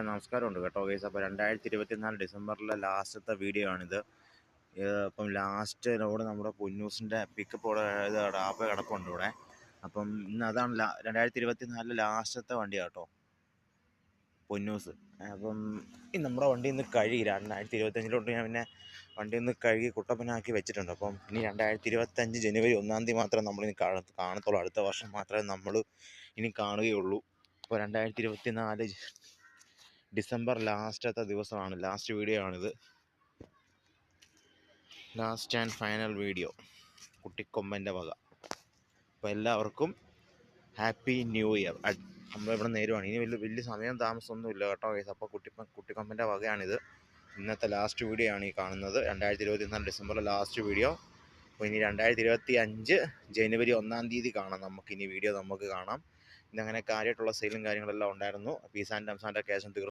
നമസ്കാരമുണ്ട് കേട്ടോ ഗൈസ്. അപ്പോൾ 2024 ഡിസംബറിലെ ലാസ്റ്റത്തെ വീഡിയോ ആണിത്. അപ്പം ലാസ്റ്റ് ലോഡ് നമ്മുടെ പൊന്നൂസിൻ്റെ പിക്കപ്പ് ഇത് ആപ്പ് കിടപ്പുണ്ട് ഇവിടെ. അപ്പം ഇന്ന് അതാണ് 2024 ലാസ്റ്റത്തെ വണ്ടിയാണ് കേട്ടോ, പൊന്നൂസ്. അപ്പം നമ്മുടെ വണ്ടി ഇന്ന് കഴുകി 2025 ഞാൻ പിന്നെ വണ്ടി ഒന്ന് കഴുകി കുട്ടപ്പനാക്കി വെച്ചിട്ടുണ്ട്. അപ്പം ഇനി 2025 ജനുവരി 1 മാത്രമേ നമ്മളിനി കാണത്തുള്ളൂ. അടുത്ത വർഷം മാത്രമേ നമ്മൾ ഇനി കാണുകയുള്ളൂ. അപ്പോൾ 2024 ഡിസംബർ ലാസ്റ്റത്തെ ദിവസമാണ്, ലാസ്റ്റ് വീഡിയോ ആണിത്. ലാസ്റ്റ് ആൻഡ് ഫൈനൽ വീഡിയോ കുട്ടിക്കൊമ്പൻ്റെ വക. അപ്പോൾ എല്ലാവർക്കും ഹാപ്പി ന്യൂ ഇയർ. നമ്മളിവിടെ നേരുവാണ്. ഇനി വലിയ സമയം താമസമൊന്നുമില്ല കേട്ടോ ഗൈസ്. അപ്പോൾ കുട്ടിക്കൊമ്പൻ്റെ വകയാണിത്. ഇന്നത്തെ ലാസ്റ്റ് വീഡിയോ ആണ് ഈ കാണുന്നത്, 2024 ഡിസംബറിലെ ലാസ്റ്റ് വീഡിയോ. അപ്പോൾ ഇനി 2025 ജനുവരി 1 കാണാം നമുക്കിനി വീഡിയോ, നമുക്ക് കാണാം. ഇന്നങ്ങനെ കാര്യമായിട്ടുള്ള സെയിലും കാര്യങ്ങളെല്ലാം ഉണ്ടായിരുന്നു. പീസ് ആൻഡ് ടംസാൻ്റെ കേസും തീർന്നു.